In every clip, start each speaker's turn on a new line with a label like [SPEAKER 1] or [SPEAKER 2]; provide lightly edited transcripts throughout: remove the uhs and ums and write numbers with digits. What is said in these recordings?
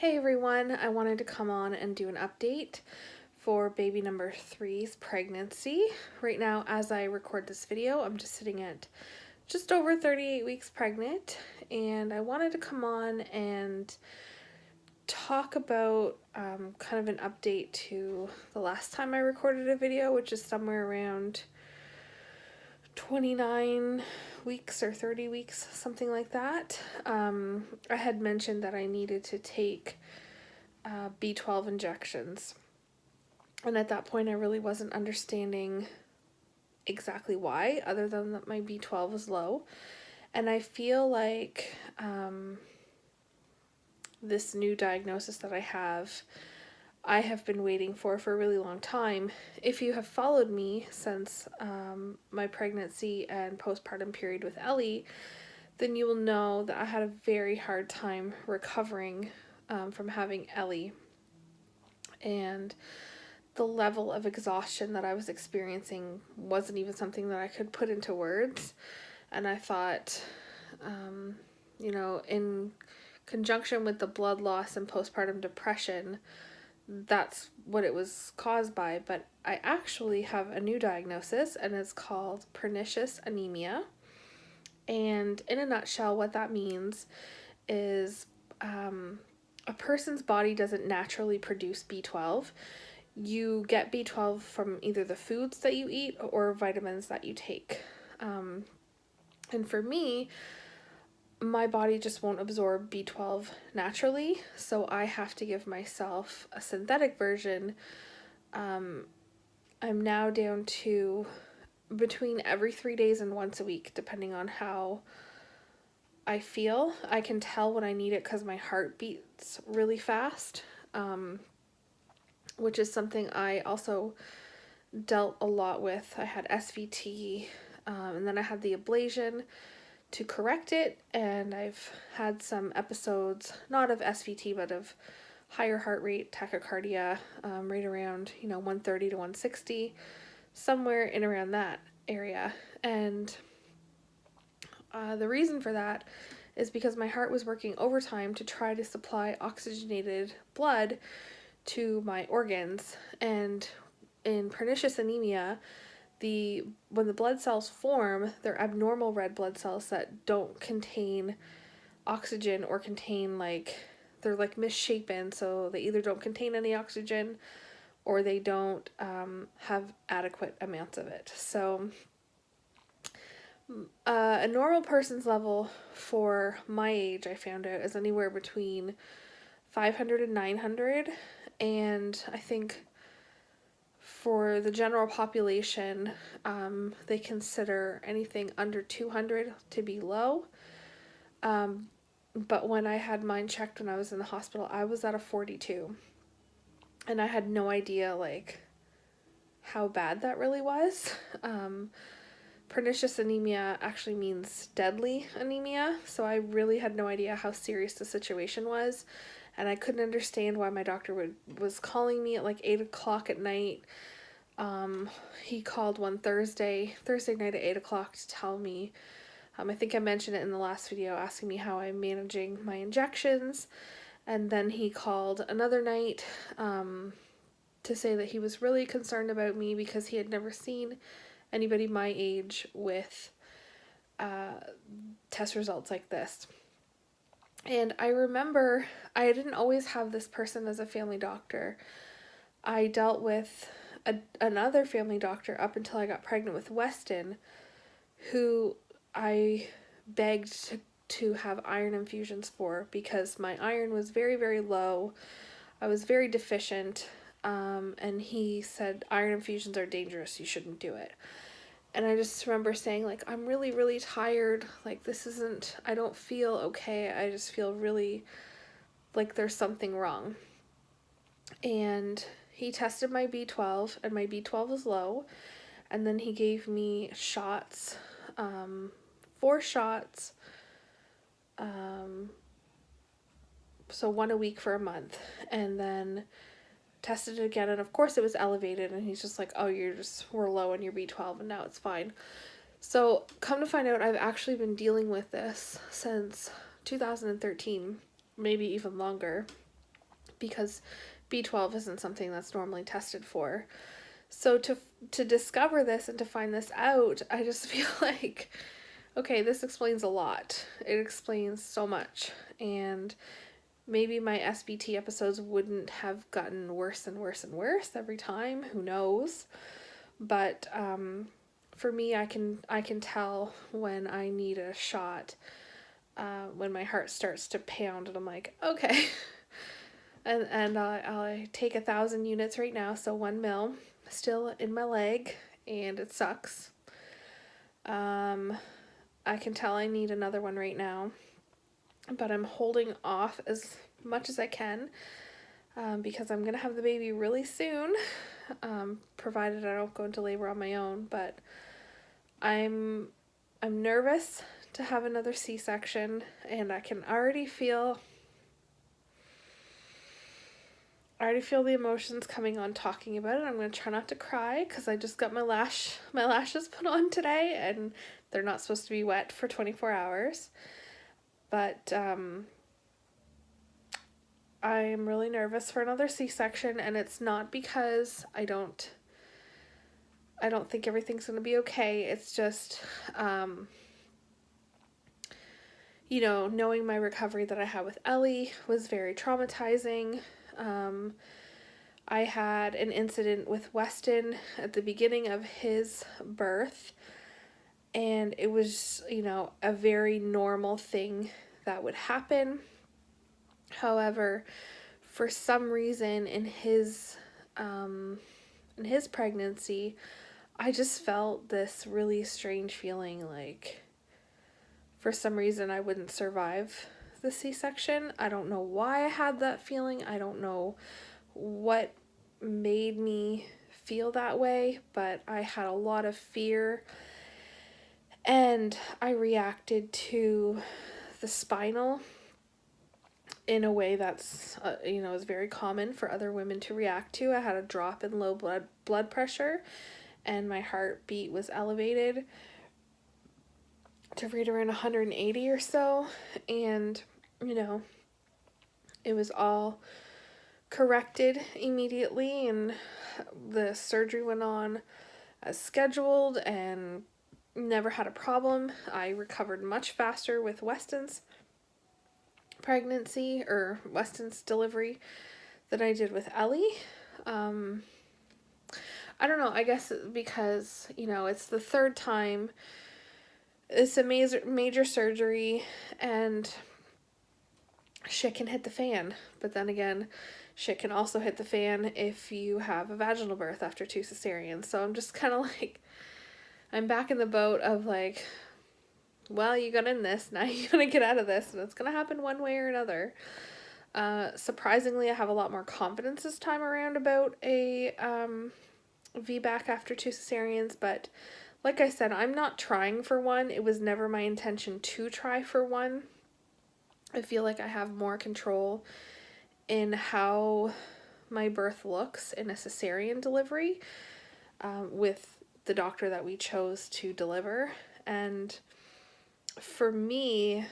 [SPEAKER 1] Hey everyone, I wanted to come on and do an update for baby number 3's pregnancy. Right now, as I record this video, I'm just sitting at just over 38 weeks pregnant, and I wanted to come on and talk about kind of an update to the last time I recorded a video, which is somewhere around 29 weeks or 30 weeks, something like that. I had mentioned that I needed to take B12 injections, and at that point I really wasn't understanding exactly why, other than that my B12 was low. And I feel like this new diagnosis that I have been waiting for a really long time. If you have followed me since my pregnancy and postpartum period with Ellie, then you will know that I had a very hard time recovering from having Ellie. And the level of exhaustion that I was experiencing wasn't even something that I could put into words. And I thought, in conjunction with the blood loss and postpartum depression, that's what it was caused by. But I actually have a new diagnosis, and it's called pernicious anemia. And in a nutshell, what that means is a person's body doesn't naturally produce B12. You get B12 from either the foods that you eat or vitamins that you take. And for me, my body just won't absorb B12 naturally, so I have to give myself a synthetic version. I'm now down to between every 3 days and once a week, depending on how I feel. I can tell when I need it because my heart beats really fast, which is something I also dealt a lot with. I had SVT, and then I had the ablation to correct it, and I've had some episodes, not of SVT, but of higher heart rate tachycardia, right around 130 to 160, somewhere in around that area. And the reason for that is because my heart was working overtime to try to supply oxygenated blood to my organs. And in pernicious anemia, when the blood cells form, they're abnormal red blood cells that don't contain oxygen or contain they're misshapen, so they either don't contain any oxygen or they don't have adequate amounts of it. So a normal person's level for my age, I found out, is anywhere between 500 and 900, and I think for the general population, they consider anything under 200 to be low. But when I had mine checked when I was in the hospital, I was at a 42. And I had no idea, how bad that really was. Pernicious anemia actually means deadly anemia, so I really had no idea how serious the situation was. And I couldn't understand why my doctor was calling me at 8 o'clock at night. He called one Thursday night at 8 o'clock to tell me, I think I mentioned it in the last video, asking me how I'm managing my injections. And then he called another night to say that he was really concerned about me because he had never seen anybody my age with test results like this. And I remember I didn't always have this person as a family doctor. I dealt with another family doctor up until I got pregnant with Weston, who I begged to have iron infusions for because my iron was very, very low. I was very deficient, and he said iron infusions are dangerous, you shouldn't do it. And I just remember saying, I'm really, really tired. I don't feel okay. I just feel really like there's something wrong. And he tested my B12, and my B12 was low. And then he gave me shots, 4 shots, so 1 a week for a month. And then tested it again, and of course it was elevated, and he's just like, oh, we're low on your B12, and now it's fine. So come to find out, I've actually been dealing with this since 2013, maybe even longer. because B12 isn't something that's normally tested for. So to discover this and to find this out, I just feel like, okay, this explains a lot. It explains so much. And maybe my SBT episodes wouldn't have gotten worse and worse and worse every time. Who knows? But for me, I can tell when I need a shot, when my heart starts to pound, and I'm like, okay. and I'll take 1,000 units right now, so 1 mil still in my leg, and it sucks. I can tell I need another one right now, but I'm holding off as much as I can, because I'm gonna have the baby really soon, provided I don't go into labor on my own. But I'm nervous to have another C-section, and I can already feel the emotions coming on talking about it. I'm going to try not to cry because I just got my lashes put on today, and they're not supposed to be wet for 24 hours. But I'm really nervous for another C-section, and it's not because I don't think everything's going to be okay. It's just, knowing my recovery that I had with Ellie was very traumatizing. I had an incident with Weston at the beginning of his birth, and it was, a very normal thing that would happen. However, for some reason in his pregnancy, I just felt this really strange feeling like for some reason I wouldn't survive the C-section. I don't know why I had that feeling. I don't know what made me feel that way, but I had a lot of fear, and I reacted to the spinal in a way that's is very common for other women to react to. I had a drop in low blood pressure, and my heartbeat was elevated to right around 180 or so, and it was all corrected immediately, and the surgery went on as scheduled and never had a problem. I recovered much faster with Weston's pregnancy, or Weston's delivery, than I did with Ellie. I don't know, I guess because, it's the third time. It's a major surgery, and shit can hit the fan. But then again, shit can also hit the fan if you have a vaginal birth after 2 cesareans. So I'm just kind of like, I'm back in the boat of like, well, you got in this, now you gotta get out of this, and it's gonna happen one way or another. Surprisingly, I have a lot more confidence this time around about a VBAC after 2 cesareans, but like I said, I'm not trying for one. It was never my intention to try for one. I feel like I have more control in how my birth looks in a cesarean delivery, with the doctor that we chose to deliver. And for me,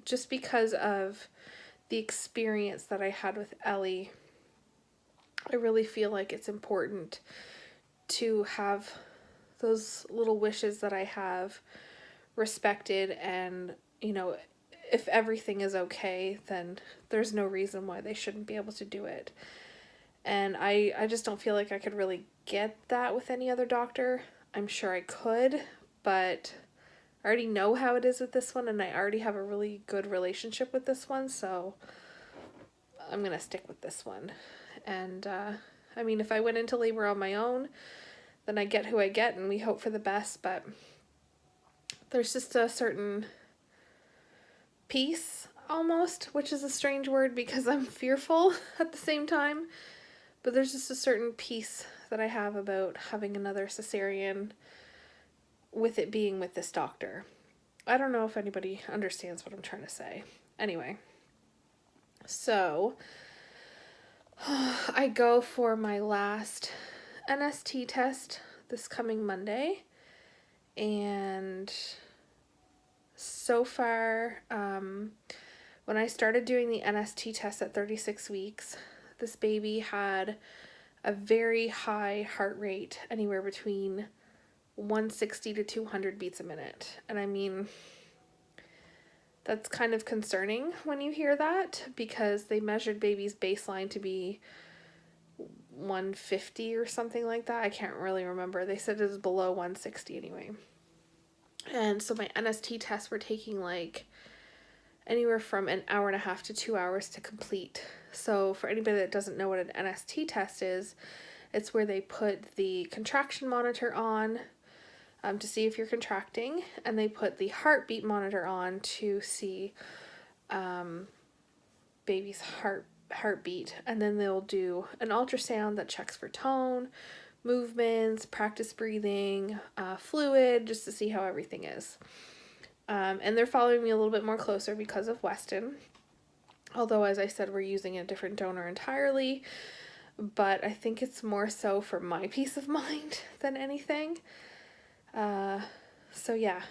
[SPEAKER 1] just because of the experience that I had with Ellie, I really feel like it's important to have those little wishes that I have respected, and if everything is okay, then there's no reason why they shouldn't be able to do it. And I just don't feel like I could really get that with any other doctor. I'm sure I could, but I already know how it is with this one, and I already have a really good relationship with this one, so I'm gonna stick with this one. And if I went into labor on my own, then I get who I get, and we hope for the best. But there's just a certain peace, almost, which is a strange word because I'm fearful at the same time, but there's just a certain peace that I have about having another cesarean, with it being with this doctor. I don't know if anybody understands what I'm trying to say. Anyway, so I go for my last NST test this coming Monday, and so far, when I started doing the NST test at 36 weeks, this baby had a very high heart rate, anywhere between 160 to 200 beats a minute. And I mean, that's kind of concerning when you hear that, because they measured baby's baseline to be 150 or something like that. I can't really remember. They said it was below 160 anyway. And so my NST tests were taking like anywhere from an hour and a half to 2 hours to complete. So for anybody that doesn't know what an NST test is, it's where they put the contraction monitor on to see if you're contracting, and they put the heartbeat monitor on to see baby's heartbeat, and then they'll do an ultrasound that checks for tone, movements, practice breathing, fluid, just to see how everything is. And they're following me a little bit more closer because of Weston, although as I said, we're using a different donor entirely, but I think it's more so for my peace of mind than anything. So yeah,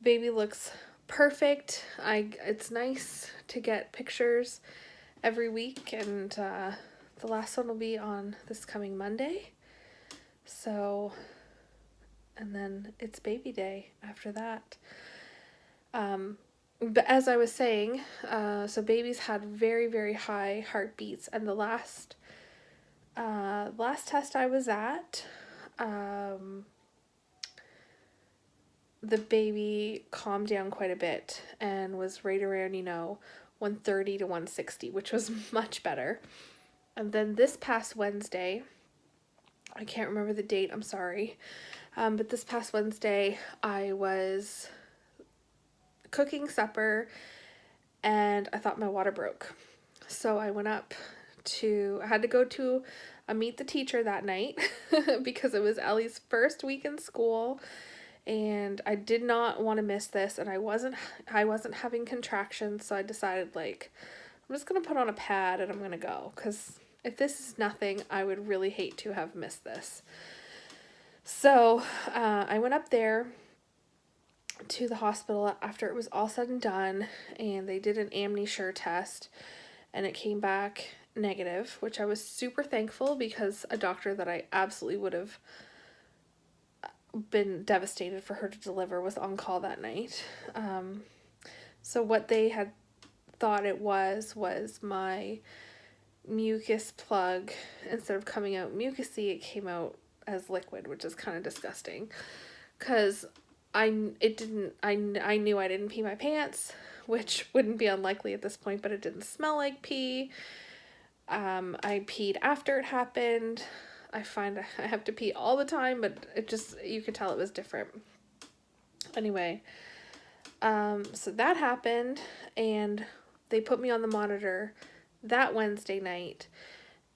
[SPEAKER 1] baby looks perfect. It's nice to get pictures every week, and the last one will be on this coming Monday. So, and then it's baby day after that. But as I was saying, so babies had very, very high heartbeats, and the last test I was at, the baby calmed down quite a bit and was right around, 130 to 160, which was much better. And then this past Wednesday, I can't remember the date, I'm sorry, but this past Wednesday, I was cooking supper, and I thought my water broke. So I had to go to a meet the teacher that night because it was Ellie's first week in school, and I did not want to miss this, and I wasn't having contractions, so I decided, like, I'm just going to put on a pad and I'm going to go, because if this is nothing, I would really hate to have missed this. So I went up there to the hospital after it was all said and done, and they did an Amnesure test, and it came back negative, which I was super thankful, because a doctor that I absolutely would have been devastated for her to deliver was on call that night. So what they had thought it was my mucus plug. Instead of coming out mucousy, it came out as liquid, which is kind of disgusting, because I knew I didn't pee my pants, which wouldn't be unlikely at this point, but it didn't smell like pee. I peed after it happened. I find I have to pee all the time, but you could tell it was different. Anyway, so that happened, and they put me on the monitor that Wednesday night,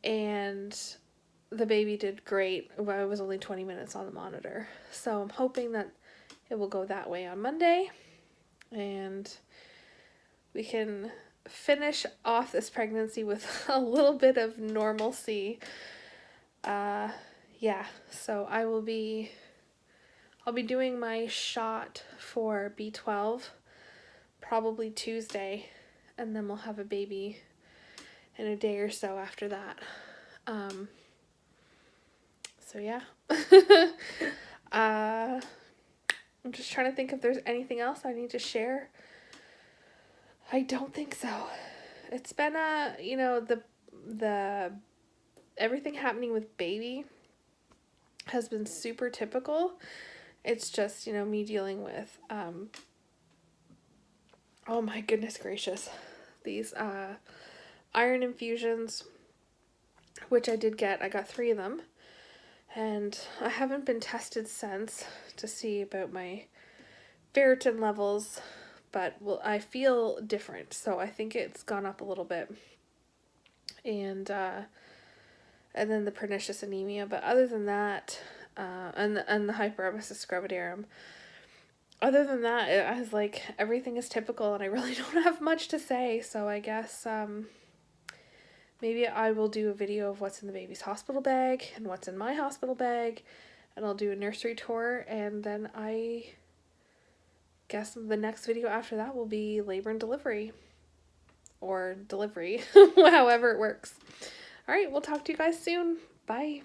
[SPEAKER 1] and the baby did great. I was only 20 minutes on the monitor, so I'm hoping that it will go that way on Monday, and we can finish off this pregnancy with a little bit of normalcy. So I'll be doing my shot for B12 probably Tuesday, and then we'll have a baby in a day or so after that. So yeah. I'm just trying to think if there's anything else I need to share. I don't think so. It's been the everything happening with baby has been super typical. It's just, me dealing with, oh my goodness gracious, these iron infusions, which I did get. I got 3 of them, and I haven't been tested since to see about my ferritin levels, but I feel different, so I think it's gone up a little bit. And then the pernicious anemia, but other than that, and the hyperemesis gravidarum, other than that, I was like, everything is typical, and I really don't have much to say, so I guess, maybe I will do a video of what's in the baby's hospital bag, and what's in my hospital bag, and I'll do a nursery tour, and then I guess the next video after that will be labor and delivery. Or delivery, however it works. All right, we'll talk to you guys soon. Bye.